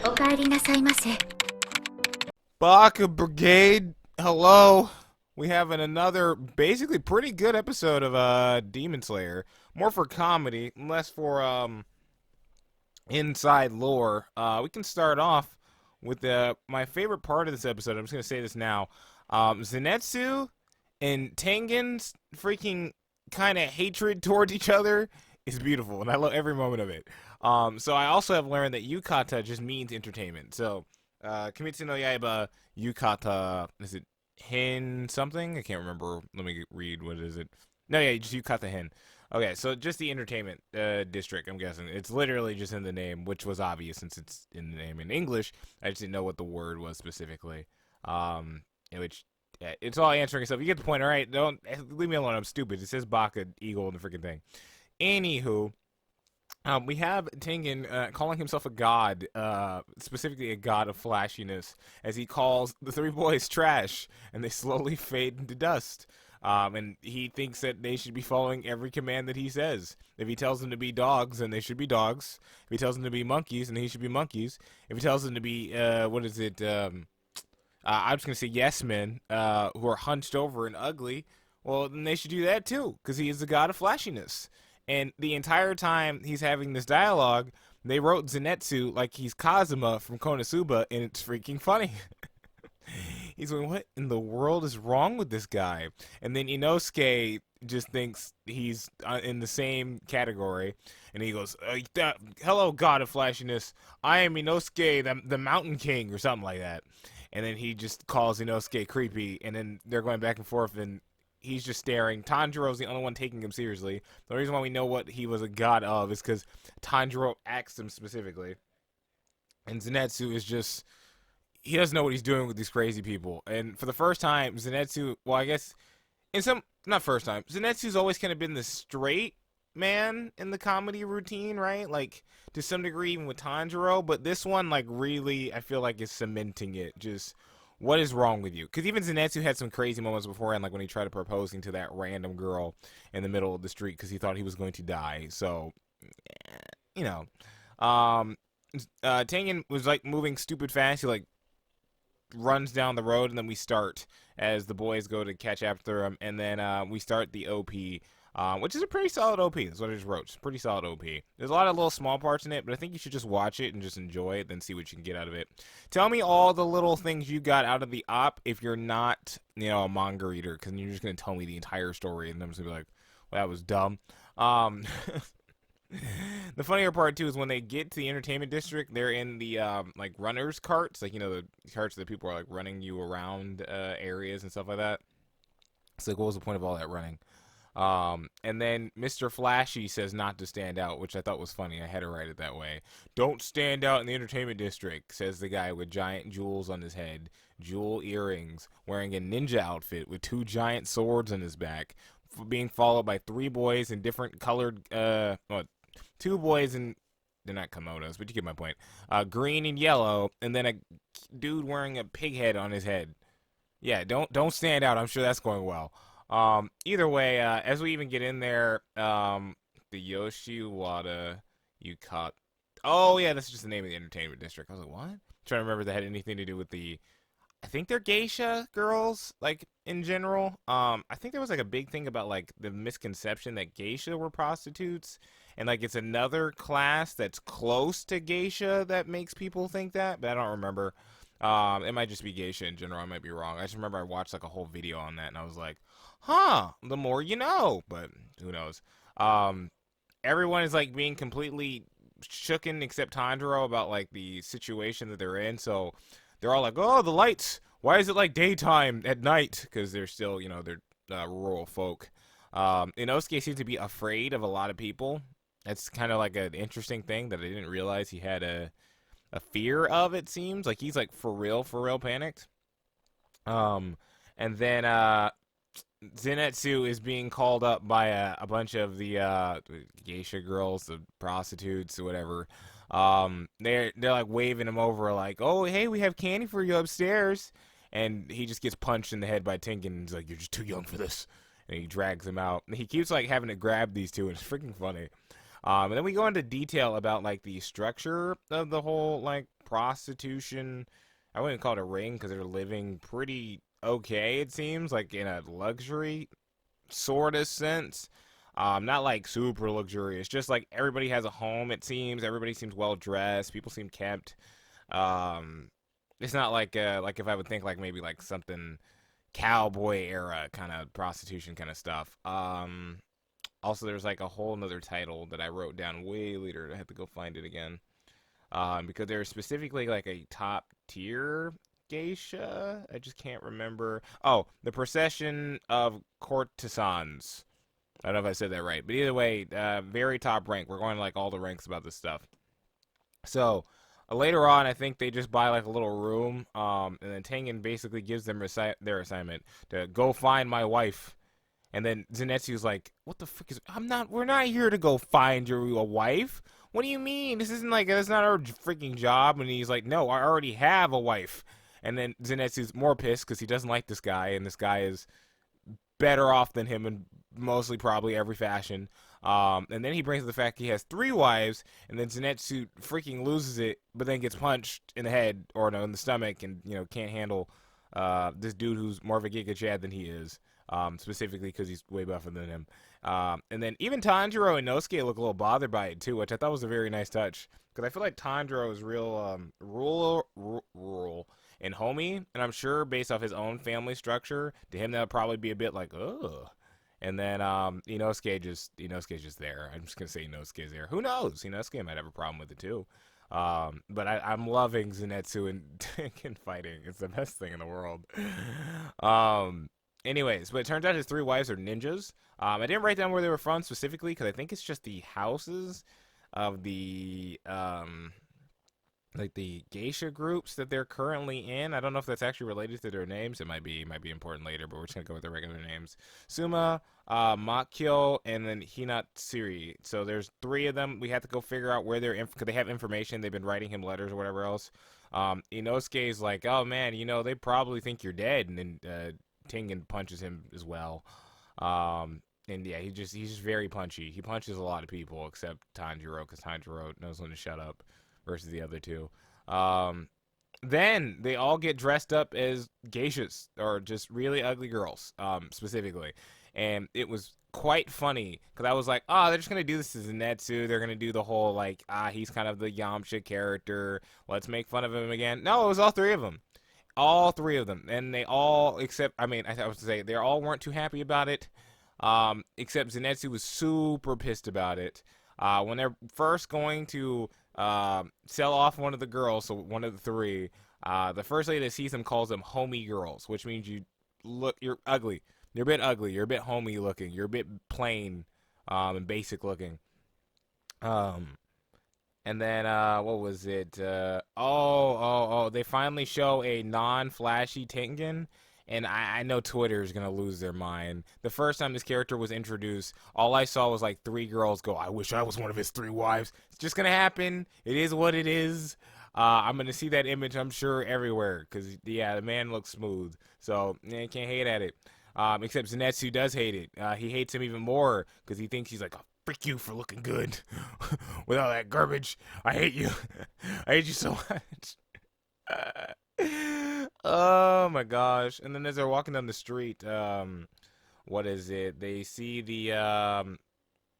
お帰りなさいませ。Baka Brigade, hello. We have another basically pretty good episode of Demon Slayer. More for comedy, less for inside lore. We can start off with my favorite part of this episode. I'm just gonna say this now. Zenitsu and Tengen's freaking kind of hatred towards each other is beautiful, and I love every moment of it. So I also have learned that yukata just means entertainment. So Kimetsu no Yaiba yukata, is it hen something? I can't remember. Let me read. What is it? No, yeah, just yukata hen. Okay, so just the entertainment district, I'm guessing. It's literally just in the name, which was obvious since it's in the name in English. I just didn't know what the word was specifically. Which, yeah, it's all answering itself. You get the point, all right? Don't leave me alone. I'm stupid. It says Baka Eagle in the freaking thing. Anywho, we have Tengen calling himself a god, specifically a god of flashiness, as he calls the three boys trash, and they slowly fade into dust. And he thinks that they should be following every command that he says. If he tells them to be dogs, then they should be dogs. If he tells them to be monkeys, then he should be monkeys. If he tells them to be, what is it, I'm just going to say yes men, who are hunched over and ugly, well, then they should do that too, because he is the god of flashiness. And the entire time he's having this dialogue, they wrote Zenitsu like he's Kazuma from Konosuba, and it's freaking funny. He's going, what in the world is wrong with this guy? And then Inosuke just thinks he's in the same category, and he goes, hello, god of flashiness. I am Inosuke, the Mountain King, or something like that. And then he just calls Inosuke creepy, and then they're going back and forth, and he's just staring. Tanjiro's the only one taking him seriously. The reason why we know what he was a god of is because Tanjiro asked him specifically. And Zenitsu is just, he doesn't know what he's doing with these crazy people. And for the first time, Zenitsu, well, I guess, not first time, Zenitsu's always kind of been the straight man in the comedy routine, right? Like, to some degree, even with Tanjiro. But this one, like, really, I feel like is cementing it. Just, what is wrong with you? Because even Zenitsu had some crazy moments beforehand, like when he tried proposing to that random girl in the middle of the street because he thought he was going to die. So, you know. Tengen was, like, moving stupid fast. He, like, runs down the road, and then we start as the boys go to catch after him, and then we start the OP, which is a pretty solid OP. That's what I just wrote. It's a pretty solid OP. There's a lot of little small parts in it, but I think you should just watch it and just enjoy it, then see what you can get out of it. Tell me all the little things you got out of the op if you're not, a manga reader, because you're just going to tell me the entire story, and I'm just going to be like, well, that was dumb. The funnier part too is when they get to the entertainment district, they're in the like runners carts, like the carts that people are like running you around areas and stuff like that. So like, what was the point of all that running? And then Mr. Flashy says not to stand out, which I thought was funny. I had to write it that way. Don't stand out in the entertainment district, says the guy with giant jewels on his head, jewel earrings, wearing a ninja outfit with two giant swords on his back, being followed by three boys in different colored two boys in, they're not komodos, but you get my point. Green and yellow, and then a dude wearing a pig head on his head. Yeah, don't stand out. I'm sure that's going well. Either way, as we even get in there, the Yoshiwada Yuukaku. Oh yeah, that's just the name of the entertainment district. I was like, what? I'm trying to remember if that had anything to do with I think they're geisha girls, like, in general. I think there was, like, a big thing about, like, the misconception that geisha were prostitutes. And, like, it's another class that's close to geisha that makes people think that. But I don't remember. It might just be geisha in general. I might be wrong. I just remember I watched, like, a whole video on that. And I was like, huh, the more you know. But who knows. Everyone is, like, being completely shooken except Tanjiro about, like, the situation that they're in. So they're all like, oh, the lights. Why is it like daytime at night? Because they're still, they're rural folk. Inosuke seems to be afraid of a lot of people. That's kind of like an interesting thing that I didn't realize he had a fear of, it seems. Like, he's like for real panicked. And then Zenitsu is being called up by a bunch of the geisha girls, the prostitutes, or whatever. They're like waving him over, like, oh, hey, we have candy for you upstairs. And he just gets punched in the head by Tengen, and he's like, you're just too young for this. And he drags him out. And he keeps, like, having to grab these two, and it's freaking funny. And then we go into detail about, like, the structure of the whole, like, prostitution. I wouldn't call it a ring because they're living pretty okay, it seems, like in a luxury sort of sense. Not like super luxurious, just like everybody has a home, it seems. Everybody seems well dressed. People seem kept. Um, it's not like if I would think like maybe like something cowboy era kind of prostitution kind of stuff. Also, there's like a whole nother title that I wrote down way later. I have to go find it again. Because there's specifically like a top tier geisha. I just can't remember. Oh, the procession of courtesans. I don't know if I said that right, but either way, very top rank. We're going to like all the ranks about this stuff. So later on, I think they just buy like a little room, and then Tengen basically gives them their assignment to go find my wife. And then Zenitsu's like, "What the fuck is? I'm not. We're not here to go find your a wife. What do you mean? This isn't like that's not our freaking job." And he's like, "No, I already have a wife." And then Zenitsu's more pissed because he doesn't like this guy, and this guy is better off than him in mostly probably every fashion. And then he brings up the fact he has 3 wives, and then Zenitsu freaking loses it, but then gets punched in the head or no in the stomach, and can't handle this dude who's more of a Giga Chad than he is. Specifically because he's way buffer than him. And then even Tanjiro and Nosuke look a little bothered by it too, which I thought was a very nice touch. Because I feel like Tanjiro is real rural and homey, and I'm sure based off his own family structure, to him that would probably be a bit like, ugh. And then Inosuke's just there. I'm just gonna say Inosuke's there. Who knows? Inosuke might have a problem with it too. But I'm loving Zenitsu and Tengen fighting. It's the best thing in the world. Anyways, but it turns out his 3 wives are ninjas. I didn't write down where they were from specifically because I think it's just the houses of the like the geisha groups that they're currently in. I don't know if that's actually related to their names. It might be important later, but we're just gonna go with the regular names: Suma, Makyo, and then Hinatsuri. So there's 3 of them. We have to go figure out where they're because they have information. They've been writing him letters or whatever else. Inosuke's like, oh man, they probably think you're dead, and then Tengen punches him as well. And yeah, he's just very punchy. He punches a lot of people except Tanjiro, because Tanjiro knows when to shut up versus the other 2. Then they all get dressed up as geishas, or just really ugly girls, specifically. And it was quite funny, because I was like, oh, they're just going to do this to Zenitsu. They're going to do the whole, like, he's kind of the Yamcha character. Let's make fun of him again. No, it was all 3 of them. All 3 of them, and they all, except, I was to say, they all weren't too happy about it, except Zenitsu was super pissed about it. When they're first going to sell off one of the girls, so one of the 3, the first lady that sees them calls them homie girls, which means you're ugly. You're a bit ugly. You're a bit homey looking. You're a bit plain and basic looking. And then, what was it? They finally show a non-flashy Tengen, and I know Twitter is going to lose their mind. The first time this character was introduced, all I saw was like 3 girls go, I wish I was one of his 3 wives. It's just going to happen. It is what it is. I'm going to see that image, I'm sure, everywhere, because, yeah, the man looks smooth. So, you can't hate at it. Except Zenitsu does hate it. He hates him even more, because he thinks he's like, oh, frick you for looking good with all that garbage. I hate you. I hate you so much. Oh my gosh. And then as they're walking down the street, what is it? They see the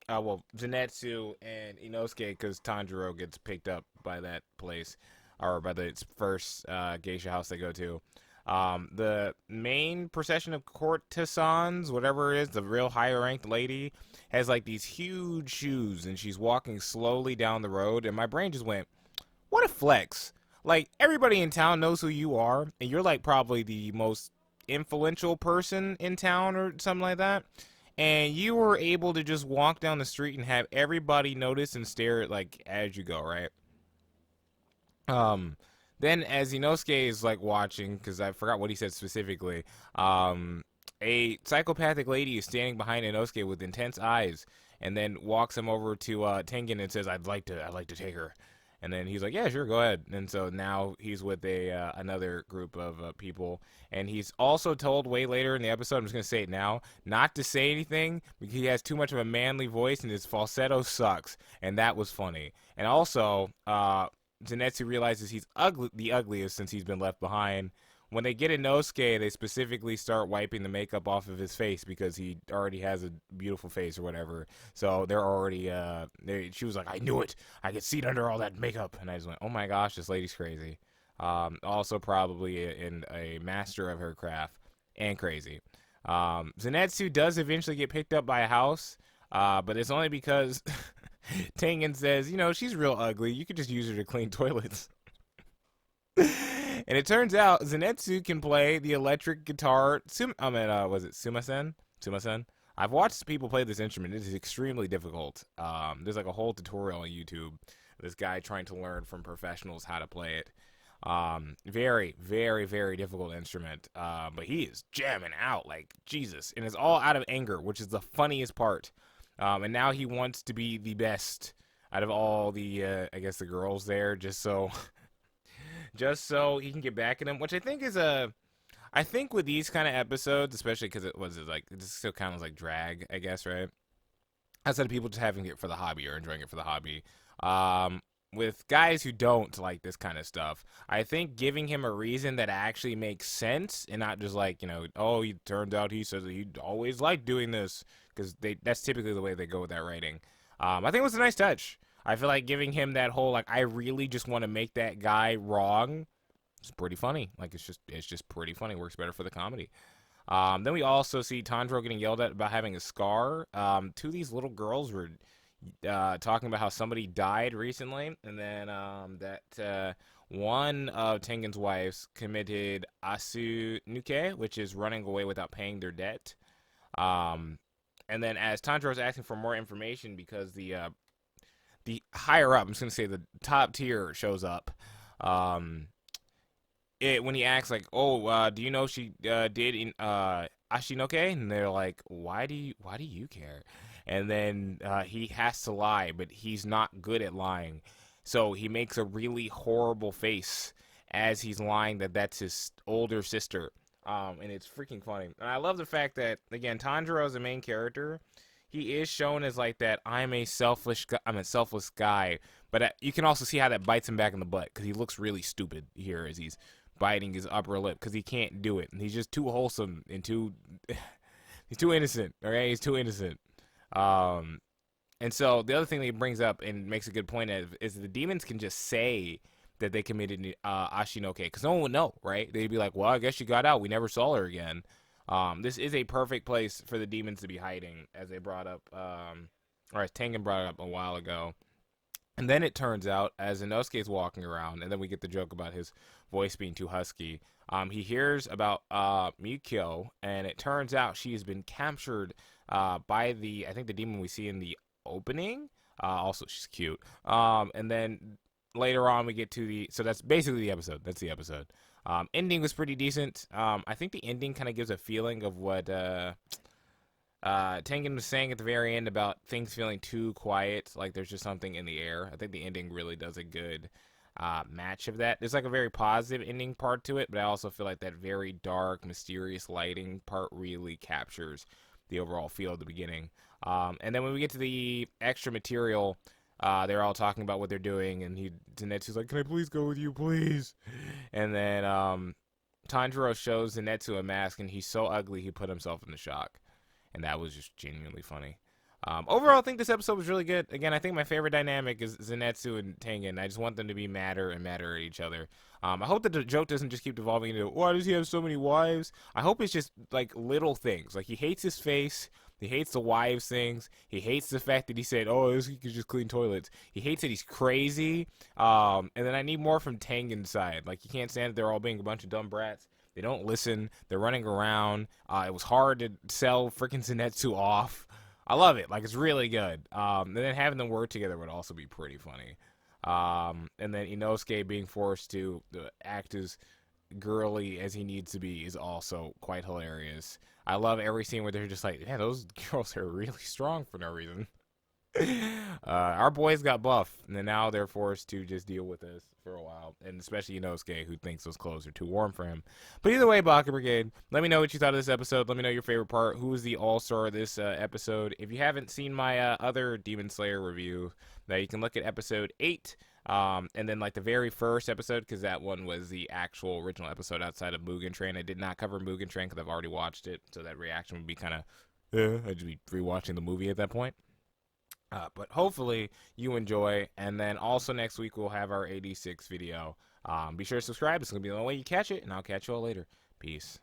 Zenitsu and Inosuke, because Tanjiro gets picked up by that place, or by the first geisha house they go to. The main procession of courtesans, whatever it is, the real high-ranked lady, has like these huge shoes, and she's walking slowly down the road, and my brain just went, what a flex. Like, everybody in town knows who you are, and you're like probably the most influential person in town or something like that, and you were able to just walk down the street and have everybody notice and stare at, like, as you go, right? Then as Inosuke is like watching, because I forgot what he said specifically, a psychopathic lady is standing behind Inosuke with intense eyes, and then walks him over to Tengen and says, I'd like to take her. And then he's like, yeah, sure, go ahead. And so now he's with another group of people, and he's also told way later in the episode, I'm just gonna say it now, not to say anything because he has too much of a manly voice and his falsetto sucks, and that was funny. And also, Zenitsu realizes he's the ugliest since he's been left behind. When they get Inosuke, they specifically start wiping the makeup off of his face because he already has a beautiful face or whatever. So they're already, she was like, I knew it. I could see it under all that makeup. And I just went, oh my gosh, this lady's crazy. Also probably a master of her craft and crazy. Zenitsu does eventually get picked up by a house, but it's only because Tengen says, she's real ugly. You could just use her to clean toilets. And it turns out Zenitsu can play the electric guitar. Was it Sumasen? Sumasen? I've watched people play this instrument. It is extremely difficult. There's like a whole tutorial on YouTube. This guy trying to learn from professionals how to play it. Very, very, very difficult instrument. But he is jamming out like Jesus. And it's all out of anger, which is the funniest part. And now he wants to be the best out of all the, I guess, the girls there, just so he can get back at him, which I think is I think with these kind of episodes, especially because it still kind of like drag, I guess, right? Outside of people just having it for the hobby or enjoying it for the hobby. With guys who don't like this kind of stuff, I think giving him a reason that actually makes sense and not just like, oh, he turned out he says that he always liked doing this, because that's typically the way they go with that writing. I think it was a nice touch. I feel like giving him that whole, like, I really just want to make that guy wrong. It's pretty funny. Like, it's just pretty funny. Works better for the comedy. Then we also see Tanjiro getting yelled at about having a scar. Two of these little girls were talking about how somebody died recently, and then that one of Tengen's wives committed asunuke, which is running away without paying their debt. And then as Tanjiro's asking for more information because the higher up, I'm just going to say the top tier shows up, when he asks, like, oh, do you know she did in Ashinoke? And they're like, why do you care? And then he has to lie, but he's not good at lying. So he makes a really horrible face as he's lying that that's his older sister. And it's freaking funny. And I love the fact that, again, Tanjiro is the main character. He is shown as like that, I'm a selfless guy. But you can also see how that bites him back in the butt, because he looks really stupid here as he's biting his upper lip, because he can't do it. And he's just too wholesome and he's too innocent. Okay, he's too innocent. And so the other thing that he brings up and makes a good point of is the demons can just say that they committed Ashinoke, because no one would know, right? They'd be like, well, I guess she got out. We never saw her again. This is a perfect place for the demons to be hiding, as they brought up, or as Tengen brought it up a while ago. And then it turns out, as Inosuke's walking around, and then we get the joke about his voice being too husky, he hears about Mikyo, and it turns out she has been captured by I think the demon we see in the opening. Also, she's cute. And then later on we get to so that's basically the episode. That's the episode. Ending was pretty decent. I think the ending kind of gives a feeling of what Tengen was saying at the very end about things feeling too quiet, like there's just something in the air. I think the ending really does a good match of that. There's like a very positive ending part to it, but I also feel like that very dark, mysterious lighting part really captures the overall feel of the beginning. And then when we get to the extra material, they're all talking about what they're doing, and Zenitsu's like, can I please go with you, please? And then Tanjiro shows Zenitsu a mask, and he's so ugly he put himself into shock. And that was just genuinely funny. Overall, I think this episode was really good. Again, I think my favorite dynamic is Zenitsu and Tengen. I just want them to be madder and madder at each other. I hope that the joke doesn't just keep devolving into, why does he have so many wives? I hope it's just, like, little things. Like, he hates his face. He hates the wives things. He hates the fact that he said, oh, he could just clean toilets. He hates that he's crazy. And then I need more from Tengen's side. Like, you can't stand that they're all being a bunch of dumb brats. They don't listen. They're running around. It was hard to sell freaking Zenitsu off. I love it. Like, it's really good. And then having them work together would also be pretty funny. And then Inosuke being forced to act as girly as he needs to be is also quite hilarious. I love every scene where they're just like, yeah, those girls are really strong for no reason. Our boys got buff, and then now they're forced to just deal with this for a while, and especially Inosuke, who thinks those clothes are too warm for him. But either way, Baka Brigade, let me know what you thought of this episode. Let me know your favorite part. Who was the all-star of this episode? If you haven't seen my other Demon Slayer review, now you can look at episode 8. And then like the very first episode, because that one was the actual original episode outside of Mugen Train. I did not cover Mugen Train because I've already watched it, so that reaction would be kind of, I'd just be rewatching the movie at that point. But hopefully you enjoy, and then also next week we'll have our 86 video. Be sure to subscribe. It's going to be the only way you catch it, and I'll catch you all later. Peace.